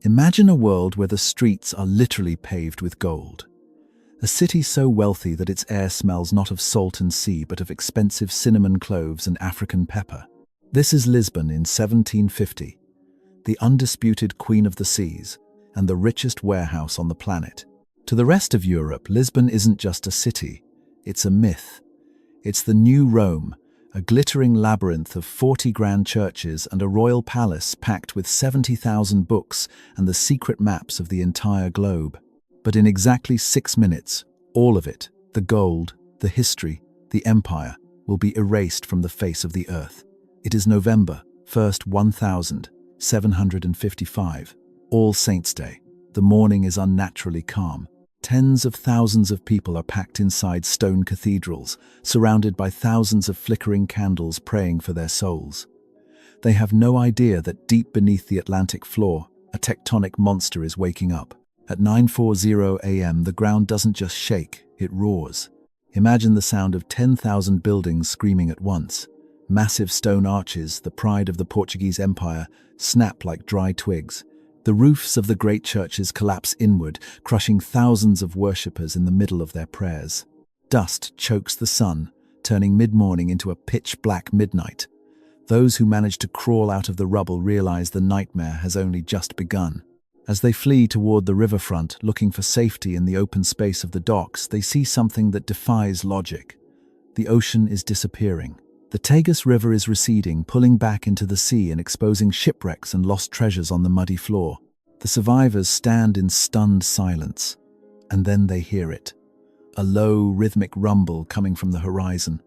Imagine a world where the streets are literally paved with gold. A city so wealthy that its air smells not of salt and sea but of expensive cinnamon cloves and African pepper. This is Lisbon in 1750, the undisputed queen of the seas and the richest warehouse on the planet. To the rest of Europe, Lisbon isn't just a city, it's a myth. It's the new Rome, a glittering labyrinth of 40 grand churches and a royal palace packed with 70,000 books and the secret maps of the entire globe. But in exactly 6 minutes, all of it, the gold, the history, the empire, will be erased from the face of the earth. It is November 1st, 1755, All Saints' Day. The morning is unnaturally calm. Tens of thousands of people are packed inside stone cathedrals, surrounded by thousands of flickering candles praying for their souls. They have no idea that deep beneath the Atlantic floor, a tectonic monster is waking up. At 9:40 a.m., the ground doesn't just shake, it roars. Imagine the sound of 10,000 buildings screaming at once. Massive stone arches, the pride of the Portuguese Empire, snap like dry twigs. The roofs of the great churches collapse inward, crushing thousands of worshippers in the middle of their prayers. Dust chokes the sun, turning mid-morning into a pitch-black midnight. Those who manage to crawl out of the rubble realize the nightmare has only just begun. As they flee toward the riverfront, looking for safety in the open space of the docks, they see something that defies logic. The ocean is disappearing. The Tagus River is receding, pulling back into the sea and exposing shipwrecks and lost treasures on the muddy floor. The survivors stand in stunned silence, and then they hear it. A low, rhythmic rumble coming from the horizon.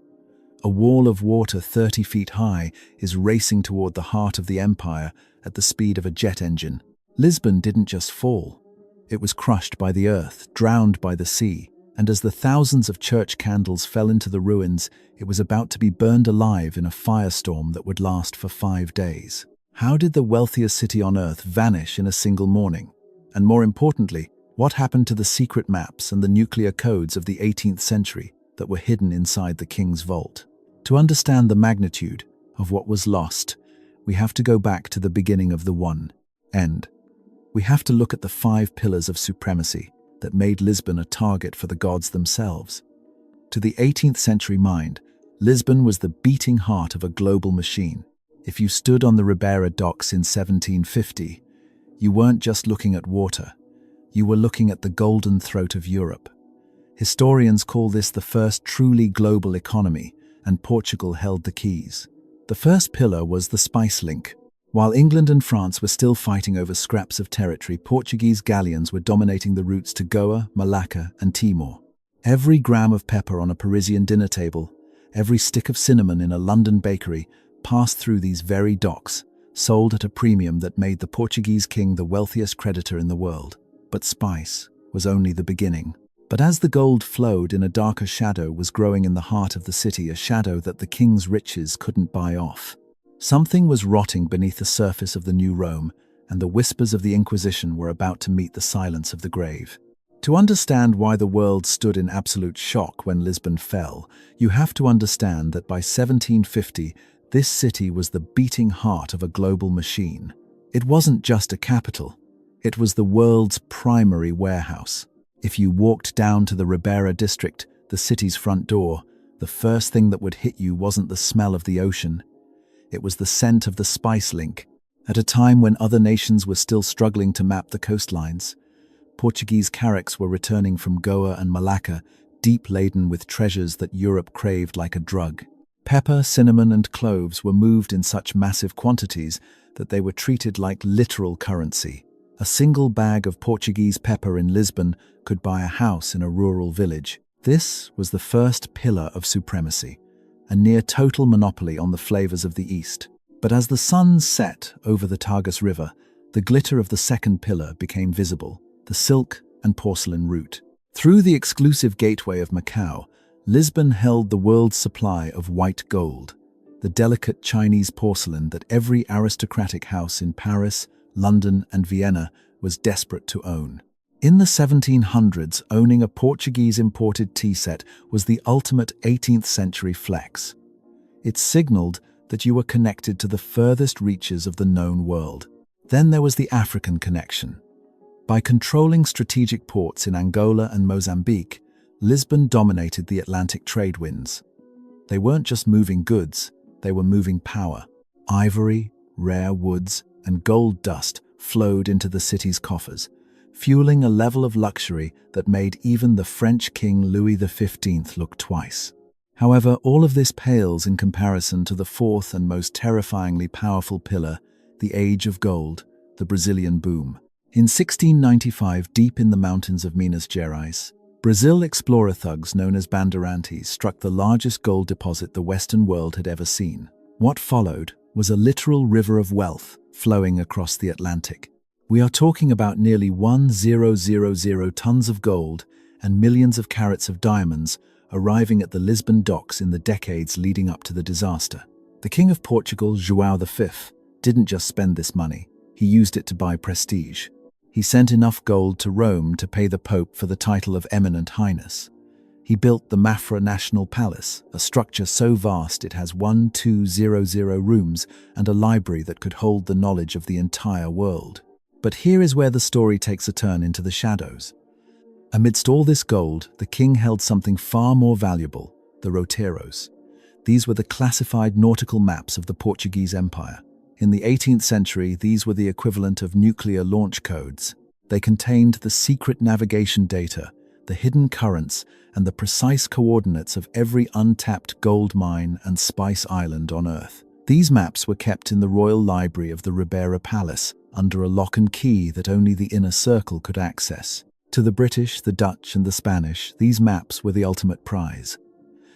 A wall of water 30 feet high is racing toward the heart of the empire at the speed of a jet engine. Lisbon didn't just fall. It was crushed by the earth, drowned by the sea. And as the thousands of church candles fell into the ruins, it was about to be burned alive in a firestorm that would last for 5 days. How did the wealthiest city on earth vanish in a single morning? And more importantly, what happened to the secret maps and the nuclear codes of the 18th century that were hidden inside the king's vault? To understand the magnitude of what was lost, we have to go back to the beginning of the one end. We have to look at the 5 pillars of supremacy that made Lisbon a target for the gods themselves. To the 18th century mind, Lisbon was the beating heart of a global machine. If you stood on the Ribeira docks in 1750, you weren't just looking at water, you were looking at the golden throat of Europe. Historians call this the first truly global economy, and Portugal held the keys. The first pillar was the spice link. While England and France were still fighting over scraps of territory, Portuguese galleons were dominating the routes to Goa, Malacca, and Timor. Every gram of pepper on a Parisian dinner table, every stick of cinnamon in a London bakery, passed through these very docks, sold at a premium that made the Portuguese king the wealthiest creditor in the world. But spice was only the beginning. But as the gold flowed in, a darker shadow was growing in the heart of the city, a shadow that the king's riches couldn't buy off. Something was rotting beneath the surface of the new Rome, and the whispers of the Inquisition were about to meet the silence of the grave. To understand why the world stood in absolute shock when Lisbon fell, you have to understand that by 1750, this city was the beating heart of a global machine. It wasn't just a capital, it was the world's primary warehouse. If you walked down to the Ribeira district, the city's front door, the first thing that would hit you wasn't the smell of the ocean. It was the scent of the spice link. At a time when other nations were still struggling to map the coastlines, Portuguese carracks were returning from Goa and Malacca, deep laden with treasures that Europe craved like a drug. Pepper, cinnamon, and cloves were moved in such massive quantities that they were treated like literal currency. A single bag of Portuguese pepper in Lisbon could buy a house in a rural village. This was the first pillar of supremacy, a near-total monopoly on the flavors of the East. But as the sun set over the Tagus River, the glitter of the second pillar became visible, the silk and porcelain route. Through the exclusive gateway of Macau, Lisbon held the world's supply of white gold, the delicate Chinese porcelain that every aristocratic house in Paris, London, and Vienna was desperate to own. In the 1700s, owning a Portuguese-imported tea set was the ultimate 18th century flex. It signaled that you were connected to the furthest reaches of the known world. Then there was the African connection. By controlling strategic ports in Angola and Mozambique, Lisbon dominated the Atlantic trade winds. They weren't just moving goods, they were moving power. Ivory, rare woods, and gold dust flowed into the city's coffers, fueling a level of luxury that made even the French King Louis XV look twice. However, all of this pales in comparison to the fourth and most terrifyingly powerful pillar, the age of gold, the Brazilian boom. In 1695, deep in the mountains of Minas Gerais, Brazil explorer thugs known as bandeirantes struck the largest gold deposit the Western world had ever seen. What followed was a literal river of wealth flowing across the Atlantic. We are talking about nearly 1,000 tons of gold and millions of carats of diamonds arriving at the Lisbon docks in the decades leading up to the disaster. The King of Portugal, João V, didn't just spend this money, he used it to buy prestige. He sent enough gold to Rome to pay the Pope for the title of Eminent Highness. He built the Mafra National Palace, a structure so vast it has 1,200 rooms and a library that could hold the knowledge of the entire world. But here is where the story takes a turn into the shadows. Amidst all this gold, the king held something far more valuable, the roteiros. These were the classified nautical maps of the Portuguese Empire. In the 18th century, these were the equivalent of nuclear launch codes. They contained the secret navigation data, the hidden currents, and the precise coordinates of every untapped gold mine and spice island on Earth. These maps were kept in the royal library of the Ribeira Palace, under a lock and key that only the inner circle could access. To the British, the Dutch, and the Spanish, these maps were the ultimate prize.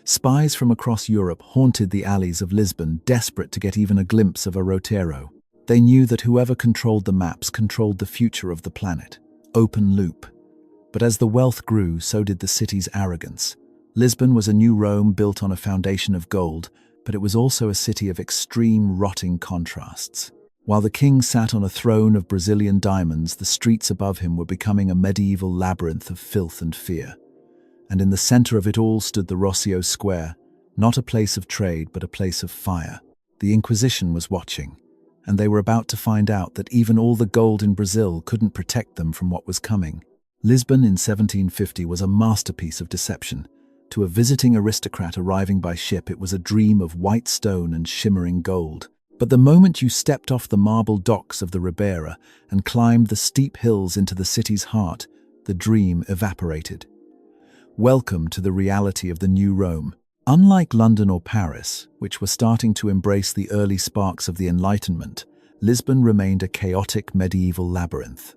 Spies from across Europe haunted the alleys of Lisbon, desperate to get even a glimpse of a roteiro. They knew that whoever controlled the maps controlled the future of the planet. Open loop. But as the wealth grew, so did the city's arrogance. Lisbon was a new Rome built on a foundation of gold, but it was also a city of extreme, rotting contrasts. While the king sat on a throne of Brazilian diamonds, the streets above him were becoming a medieval labyrinth of filth and fear. And in the center of it all stood the Rocio Square, not a place of trade, but a place of fire. The Inquisition was watching, and they were about to find out that even all the gold in Brazil couldn't protect them from what was coming. Lisbon in 1750 was a masterpiece of deception. To a visiting aristocrat arriving by ship, it was a dream of white stone and shimmering gold. But the moment you stepped off the marble docks of the Ribeira and climbed the steep hills into the city's heart, the dream evaporated. Welcome to the reality of the new Rome. Unlike London or Paris, which were starting to embrace the early sparks of the Enlightenment, Lisbon remained a chaotic medieval labyrinth.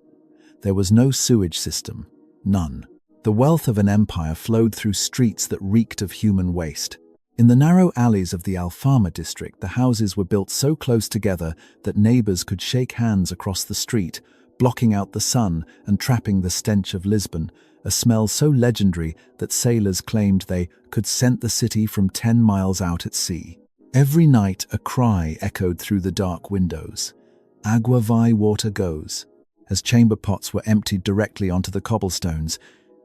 There was no sewage system, none. The wealth of an empire flowed through streets that reeked of human waste. In the narrow alleys of the Alfama district, the houses were built so close together that neighbors could shake hands across the street, blocking out the sun and trapping the stench of Lisbon, a smell so legendary that sailors claimed they could scent the city from 10 miles out at sea. Every night a cry echoed through the dark windows. Agua vai, water goes. As chamber pots were emptied directly onto the cobblestones,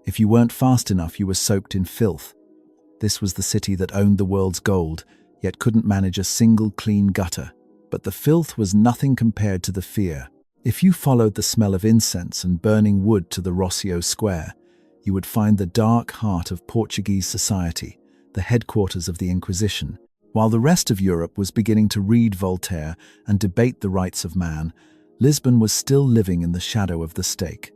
if you weren't fast enough, you were soaked in filth. This was the city that owned the world's gold, yet couldn't manage a single clean gutter. But the filth was nothing compared to the fear. If you followed the smell of incense and burning wood to the Rocio Square, you would find the dark heart of Portuguese society, the headquarters of the Inquisition. While the rest of Europe was beginning to read Voltaire and debate the rights of man, Lisbon was still living in the shadow of the stake.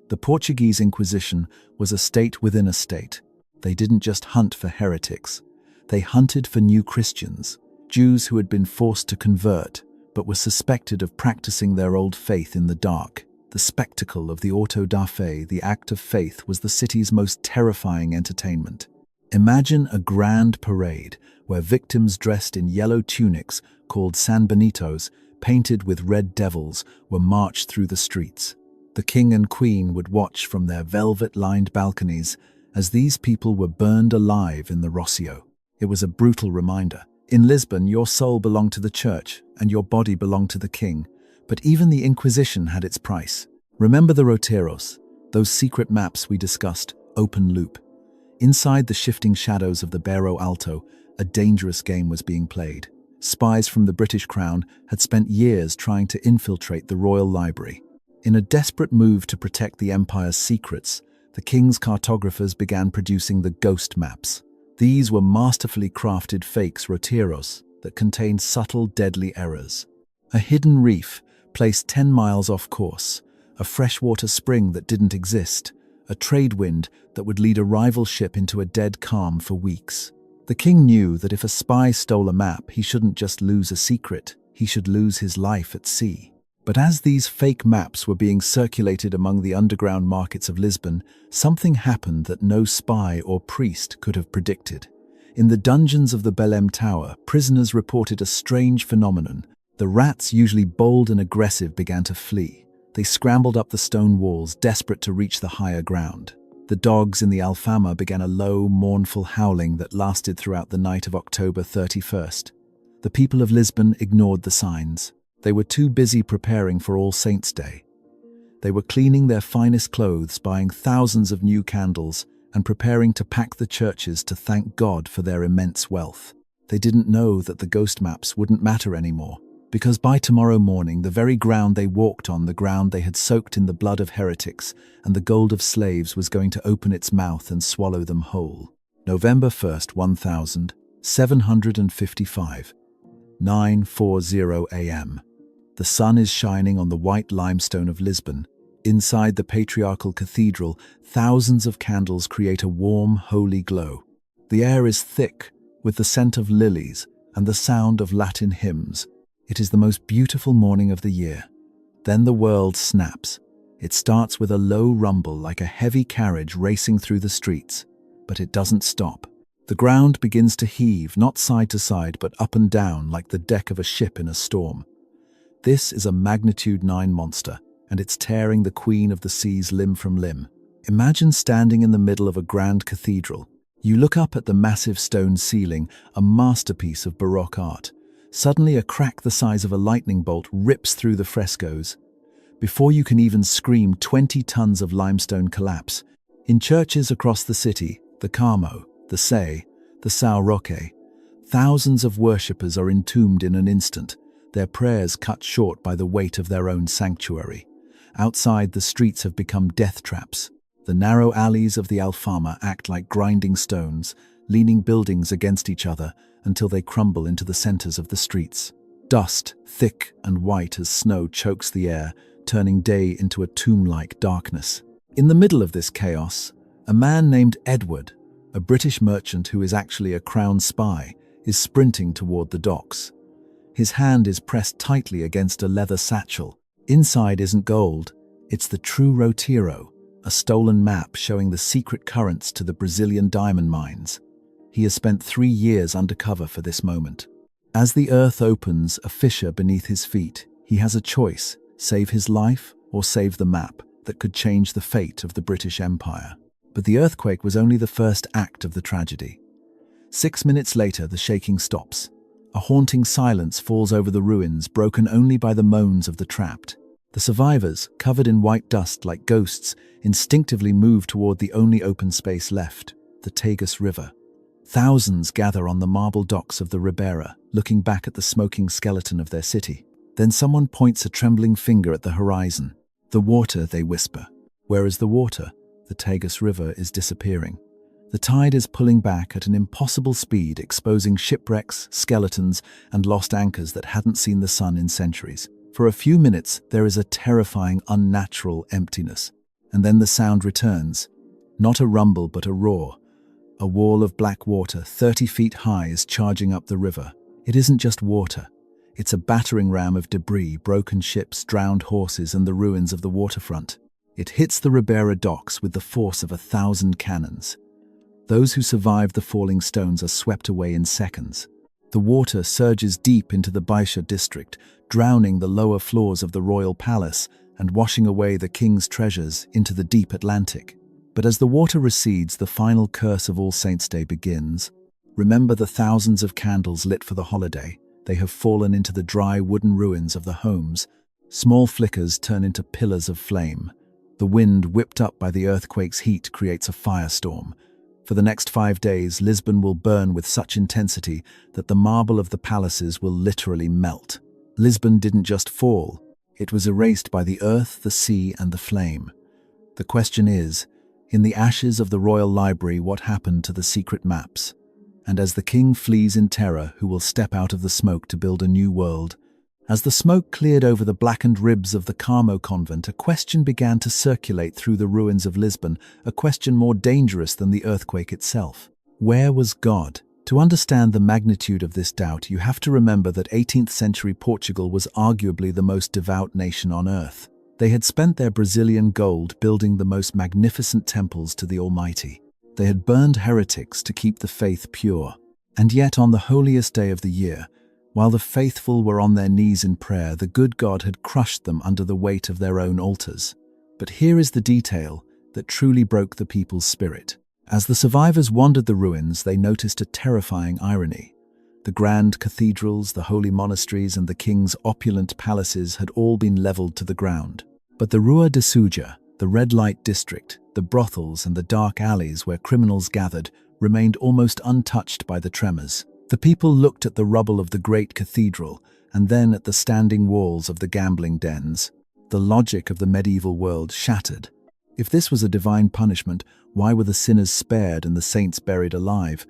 The Portuguese Inquisition was a state within a state. They didn't just hunt for heretics. They hunted for new Christians, Jews who had been forced to convert, but were suspected of practicing their old faith in the dark. The spectacle of the auto da fe, the act of faith, was the city's most terrifying entertainment. Imagine a grand parade where victims dressed in yellow tunics, called San Benitos, painted with red devils, were marched through the streets. The king and queen would watch from their velvet-lined balconies as these people were burned alive in the Rocio. It was a brutal reminder. In Lisbon, your soul belonged to the church and your body belonged to the king. But even the Inquisition had its price. Remember the roteiros, those secret maps we discussed, open loop. Inside the shifting shadows of the Bairro Alto, a dangerous game was being played. Spies from the British Crown had spent years trying to infiltrate the royal library. In a desperate move to protect the empire's secrets, the king's cartographers began producing the ghost maps. These were masterfully crafted fakes roteros that contained subtle, deadly errors. A hidden reef placed 10 miles off course, a freshwater spring that didn't exist, a trade wind that would lead a rival ship into a dead calm for weeks. The king knew that if a spy stole a map, he shouldn't just lose a secret, he should lose his life at sea. But as these fake maps were being circulated among the underground markets of Lisbon, something happened that no spy or priest could have predicted. In the dungeons of the Belém Tower, prisoners reported a strange phenomenon. The rats, usually bold and aggressive, began to flee. They scrambled up the stone walls, desperate to reach the higher ground. The dogs in the Alfama began a low, mournful howling that lasted throughout the night of October 31st. The people of Lisbon ignored the signs. They were too busy preparing for All Saints' Day. They were cleaning their finest clothes, buying thousands of new candles, and preparing to pack the churches to thank God for their immense wealth. They didn't know that the ghost maps wouldn't matter anymore, because by tomorrow morning the very ground they walked on, the ground they had soaked in the blood of heretics and the gold of slaves, was going to open its mouth and swallow them whole. November 1st, 1755, 9:40 a.m. The sun is shining on the white limestone of Lisbon. Inside the patriarchal cathedral, thousands of candles create a warm, holy glow. The air is thick with the scent of lilies and the sound of Latin hymns. It is the most beautiful morning of the year. Then the world snaps. It starts with a low rumble like a heavy carriage racing through the streets, but it doesn't stop. The ground begins to heave, not side to side, but up and down like the deck of a ship in a storm. This is a magnitude 9 monster, and it's tearing the queen of the seas limb from limb. Imagine standing in the middle of a grand cathedral. You look up at the massive stone ceiling, a masterpiece of Baroque art. Suddenly a crack the size of a lightning bolt rips through the frescoes. Before you can even scream, 20 tons of limestone collapse. In churches across the city, the Carmo, the Sé, the São Roque, thousands of worshippers are entombed in an instant, their prayers cut short by the weight of their own sanctuary. Outside, the streets have become death traps. The narrow alleys of the Alfama act like grinding stones, leaning buildings against each other until they crumble into the centers of the streets. Dust, thick and white as snow, chokes the air, turning day into a tomb-like darkness. In the middle of this chaos, a man named Edward, a British merchant who is actually a crown spy, is sprinting toward the docks. His hand is pressed tightly against a leather satchel. Inside isn't gold, it's the true roteiro, a stolen map showing the secret currents to the Brazilian diamond mines. He has spent 3 years undercover for this moment. As the earth opens a fissure beneath his feet, he has a choice: save his life or save the map that could change the fate of the British Empire. But the earthquake was only the first act of the tragedy. 6 minutes later, the shaking stops. A haunting silence falls over the ruins, broken only by the moans of the trapped. The survivors, covered in white dust like ghosts, instinctively move toward the only open space left, the Tagus River. Thousands gather on the marble docks of the Ribeira, looking back at the smoking skeleton of their city. Then someone points a trembling finger at the horizon. The water, they whisper. Where is the water? The Tagus River is disappearing. The tide is pulling back at an impossible speed, exposing shipwrecks, skeletons, and lost anchors that hadn't seen the sun in centuries. For a few minutes, there is a terrifying, unnatural emptiness. And then the sound returns. Not a rumble, but a roar. A wall of black water, 30 feet high, is charging up the river. It isn't just water. It's a battering ram of debris, broken ships, drowned horses, and the ruins of the waterfront. It hits the Ribeira docks with the force of 1,000 cannons. Those who survive the falling stones are swept away in seconds. The water surges deep into the Baixa district, drowning the lower floors of the royal palace and washing away the king's treasures into the deep Atlantic. But as the water recedes, the final curse of All Saints' Day begins. Remember the thousands of candles lit for the holiday. They have fallen into the dry wooden ruins of the homes. Small flickers turn into pillars of flame. The wind, whipped up by the earthquake's heat, creates a firestorm. For the next 5 days, Lisbon will burn with such intensity that the marble of the palaces will literally melt. Lisbon didn't just fall, it was erased by the earth, the sea, and the flame. The question is, in the ashes of the royal library, what happened to the secret maps? And as the king flees in terror, who will step out of the smoke to build a new world? As the smoke cleared over the blackened ribs of the Carmo convent, a question began to circulate through the ruins of Lisbon, a question more dangerous than the earthquake itself. Where was God? To understand the magnitude of this doubt, you have to remember that 18th century Portugal was arguably the most devout nation on earth. They had spent their Brazilian gold building the most magnificent temples to the Almighty. They had burned heretics to keep the faith pure. And yet, on the holiest day of the year, while the faithful were on their knees in prayer, the good God had crushed them under the weight of their own altars. But here is the detail that truly broke the people's spirit. As the survivors wandered the ruins, they noticed a terrifying irony. The grand cathedrals, the holy monasteries, and the king's opulent palaces had all been leveled to the ground. But the Rua de Suja, the red light district, the brothels, and the dark alleys where criminals gathered remained almost untouched by the tremors. The people looked at the rubble of the great cathedral and then at the standing walls of the gambling dens. The logic of the medieval world shattered. If this was a divine punishment, why were the sinners spared and the saints buried alive?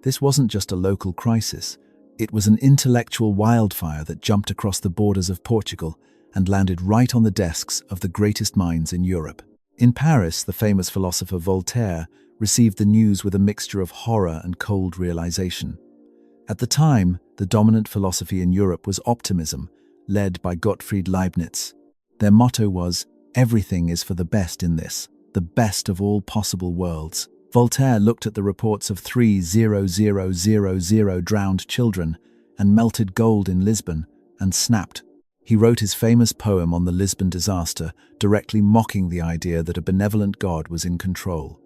This wasn't just a local crisis. It was an intellectual wildfire that jumped across the borders of Portugal and landed right on the desks of the greatest minds in Europe. In Paris, the famous philosopher Voltaire received the news with a mixture of horror and cold realization. At the time, the dominant philosophy in Europe was optimism, led by Gottfried Leibniz. Their motto was, "Everything is for the best in this, the best of all possible worlds." Voltaire looked at the reports of 3,000 drowned children and melted gold in Lisbon and snapped. He wrote his famous poem on the Lisbon disaster, directly mocking the idea that a benevolent God was in control.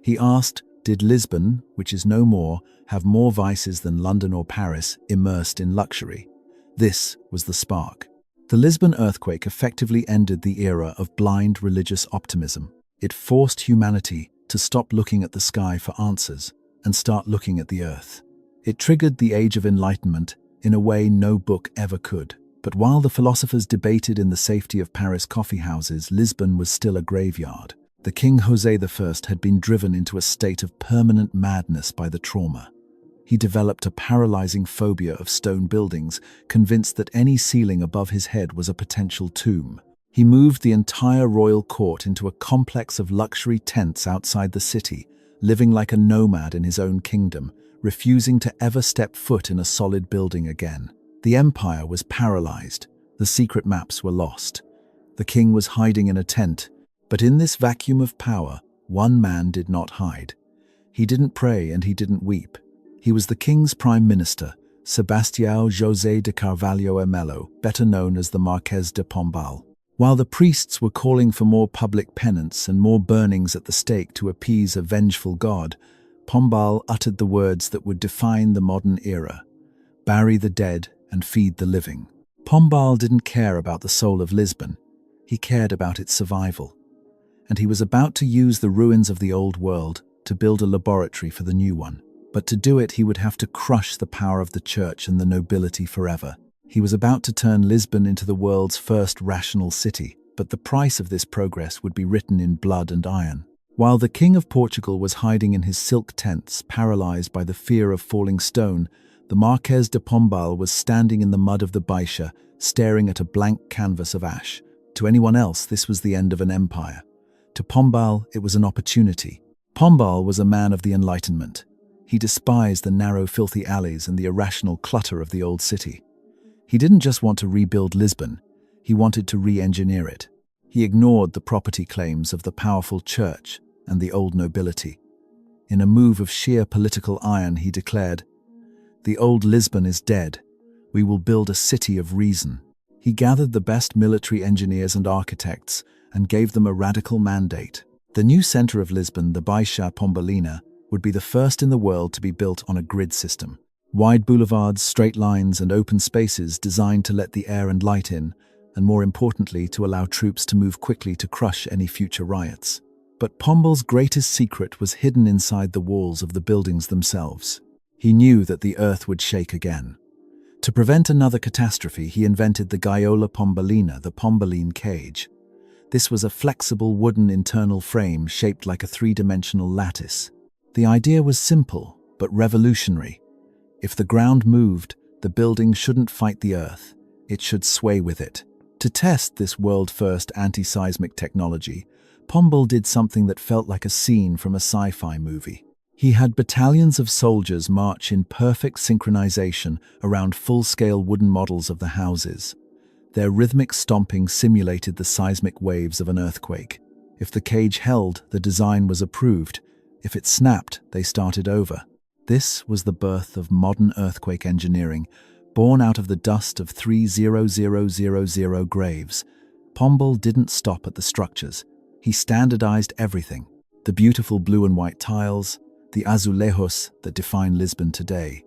He asked, did Lisbon, which is no more, have more vices than London or Paris, immersed in luxury? This was the spark. The Lisbon earthquake effectively ended the era of blind religious optimism. It forced humanity to stop looking at the sky for answers and start looking at the earth. It triggered the Age of Enlightenment in a way no book ever could. But while the philosophers debated in the safety of Paris coffeehouses, Lisbon was still a graveyard. The King José I had been driven into a state of permanent madness by the trauma. He developed a paralyzing phobia of stone buildings, convinced that any ceiling above his head was a potential tomb. He moved the entire royal court into a complex of luxury tents outside the city, living like a nomad in his own kingdom, refusing to ever step foot in a solid building again. The empire was paralyzed. The secret maps were lost. The king was hiding in a tent. But in this vacuum of power, one man did not hide. He didn't pray and he didn't weep. He was the king's prime minister, Sebastião José de Carvalho e Melo, better known as the Marquês de Pombal. While the priests were calling for more public penance and more burnings at the stake to appease a vengeful god, Pombal uttered the words that would define the modern era: bury the dead and feed the living. Pombal didn't care about the soul of Lisbon. He cared about its survival. And he was about to use the ruins of the old world to build a laboratory for the new one. But to do it, he would have to crush the power of the church and the nobility forever. He was about to turn Lisbon into the world's first rational city, but the price of this progress would be written in blood and iron. While the King of Portugal was hiding in his silk tents, paralyzed by the fear of falling stone, the Marquês de Pombal was standing in the mud of the Baixa, staring at a blank canvas of ash. To anyone else, this was the end of an empire. To Pombal, it was an opportunity. Pombal was a man of the Enlightenment. He despised the narrow, filthy alleys and the irrational clutter of the old city. He didn't just want to rebuild Lisbon, he wanted to re-engineer it. He ignored the property claims of the powerful church and the old nobility. In a move of sheer political iron, he declared, "The old Lisbon is dead. We will build a city of reason." He gathered the best military engineers and architects and gave them a radical mandate. The new center of Lisbon, the Baixa Pombalina, would be the first in the world to be built on a grid system. Wide boulevards, straight lines, and open spaces designed to let the air and light in, and more importantly, to allow troops to move quickly to crush any future riots. But Pombal's greatest secret was hidden inside the walls of the buildings themselves. He knew that the earth would shake again. To prevent another catastrophe, he invented the gaiola pombalina, the pombaline cage. This was a flexible wooden internal frame shaped like a three-dimensional lattice. The idea was simple, but revolutionary. If the ground moved, the building shouldn't fight the earth, it should sway with it. To test this world-first anti-seismic technology, Pombal did something that felt like a scene from a sci-fi movie. He had battalions of soldiers march in perfect synchronization around full-scale wooden models of the houses. Their rhythmic stomping simulated the seismic waves of an earthquake. If the cage held, the design was approved. If it snapped, they started over. This was the birth of modern earthquake engineering, born out of the dust of 30000 graves. Pombal didn't stop at the structures. He standardized everything. The beautiful blue and white tiles, the azulejos that define Lisbon today.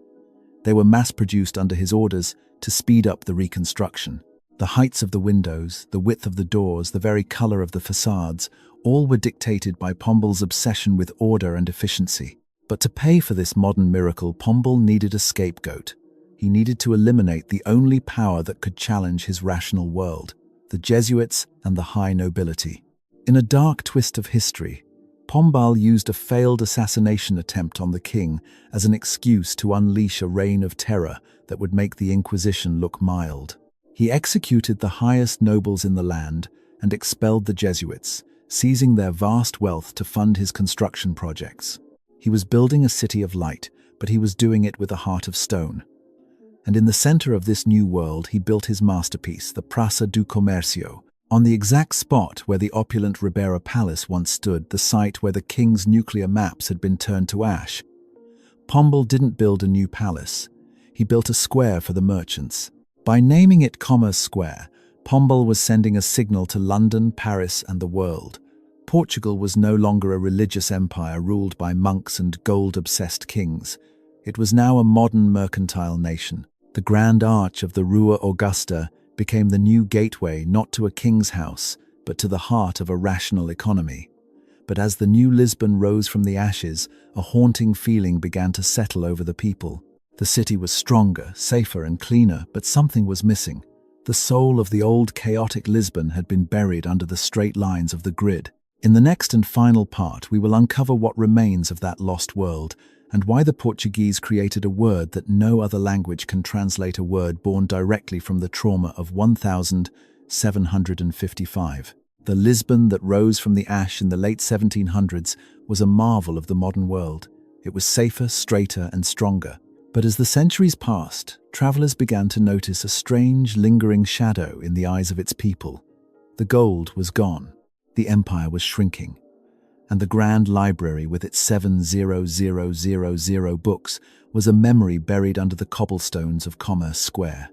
They were mass-produced under his orders to speed up the reconstruction. The heights of the windows, the width of the doors, the very color of the facades, all were dictated by Pombal's obsession with order and efficiency. But to pay for this modern miracle, Pombal needed a scapegoat. He needed to eliminate the only power that could challenge his rational world, the Jesuits and the high nobility. In a dark twist of history, Pombal used a failed assassination attempt on the king as an excuse to unleash a reign of terror that would make the Inquisition look mild. He executed the highest nobles in the land and expelled the Jesuits, seizing their vast wealth to fund his construction projects. He was building a city of light, but he was doing it with a heart of stone. And in the center of this new world, he built his masterpiece, the Praça do Comércio, on the exact spot where the opulent Ribeira Palace once stood, the site where the king's nuclear maps had been turned to ash. Pombal didn't build a new palace. He built a square for the merchants. By naming it Commerce Square, Pombal was sending a signal to London, Paris, and the world. Portugal was no longer a religious empire ruled by monks and gold-obsessed kings. It was now a modern mercantile nation. The Grand Arch of the Rua Augusta became the new gateway not to a king's house, but to the heart of a rational economy. But as the new Lisbon rose from the ashes, a haunting feeling began to settle over the people. The city was stronger, safer, and cleaner, but something was missing. The soul of the old chaotic Lisbon had been buried under the straight lines of the grid. In the next and final part, we will uncover what remains of that lost world, and why the Portuguese created a word that no other language can translate, a word born directly from the trauma of 1755. The Lisbon that rose from the ash in the late 1700s was a marvel of the modern world. It was safer, straighter, and stronger. But as the centuries passed, travelers began to notice a strange, lingering shadow in the eyes of its people. The gold was gone, the empire was shrinking, and the grand library with its 7,000 books was a memory buried under the cobblestones of Commerce Square.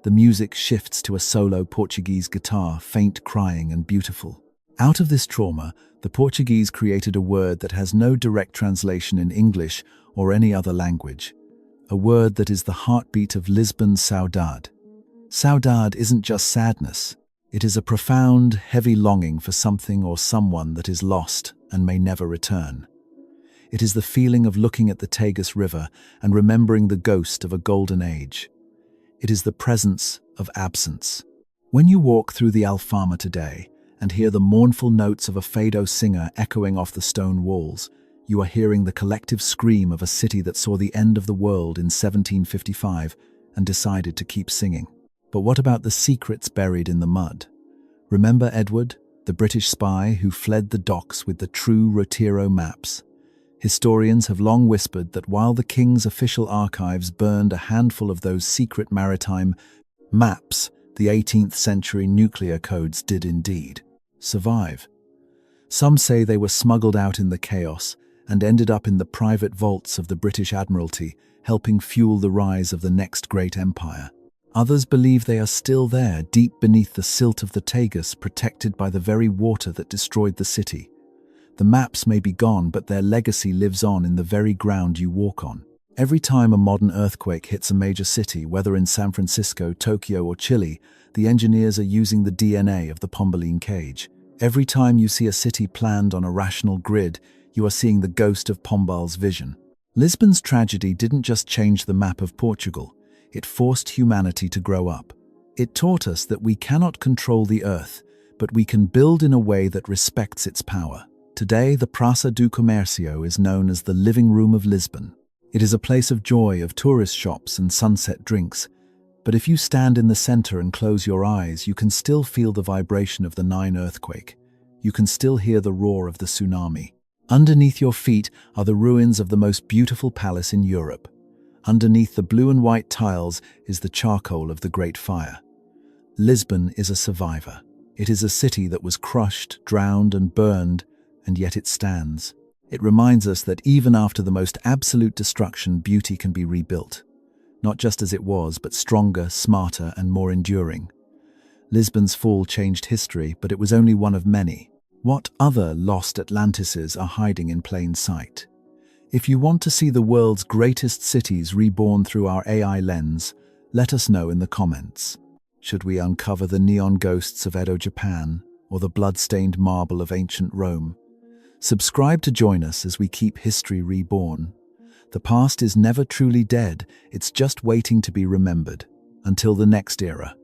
The music shifts to a solo Portuguese guitar, faint, crying, and beautiful. Out of this trauma, the Portuguese created a word that has no direct translation in English or any other language. A word that is the heartbeat of Lisbon's saudade. Saudade isn't just sadness. It is a profound, heavy longing for something or someone that is lost and may never return. It is the feeling of looking at the Tagus River and remembering the ghost of a golden age. It is the presence of absence. When you walk through the Alfama today and hear the mournful notes of a fado singer echoing off the stone walls, you are hearing the collective scream of a city that saw the end of the world in 1755 and decided to keep singing. But what about the secrets buried in the mud? Remember Edward, the British spy who fled the docks with the true Rotiro maps? Historians have long whispered that while the king's official archives burned a handful of those secret maritime maps, the 18th century nuclear codes did indeed survive. Some say they were smuggled out in the chaos and ended up in the private vaults of the British Admiralty, helping fuel the rise of the next great empire. Others believe they are still there, deep beneath the silt of the Tagus, protected by the very water that destroyed the city. The maps may be gone, but their legacy lives on in the very ground you walk on. Every time a modern earthquake hits a major city, whether in San Francisco, Tokyo, or Chile, the engineers are using the DNA of the Pombaline cage. Every time you see a city planned on a rational grid, you are seeing the ghost of Pombal's vision. Lisbon's tragedy didn't just change the map of Portugal, it forced humanity to grow up. It taught us that we cannot control the earth, but we can build in a way that respects its power. Today, the Praça do Comércio is known as the living room of Lisbon. It is a place of joy, of tourist shops and sunset drinks. But if you stand in the center and close your eyes, you can still feel the vibration of the Nine earthquake. You can still hear the roar of the tsunami. Underneath your feet are the ruins of the most beautiful palace in Europe. Underneath the blue and white tiles is the charcoal of the Great Fire. Lisbon is a survivor. It is a city that was crushed, drowned and burned, and yet it stands. It reminds us that even after the most absolute destruction, beauty can be rebuilt. Not just as it was, but stronger, smarter, and more enduring. Lisbon's fall changed history, but it was only one of many. What other lost Atlantises are hiding in plain sight? If you want to see the world's greatest cities reborn through our AI lens, let us know in the comments. Should we uncover the neon ghosts of Edo, Japan, or the blood-stained marble of ancient Rome? Subscribe to join us as we keep history reborn. The past is never truly dead, it's just waiting to be remembered. Until the next era.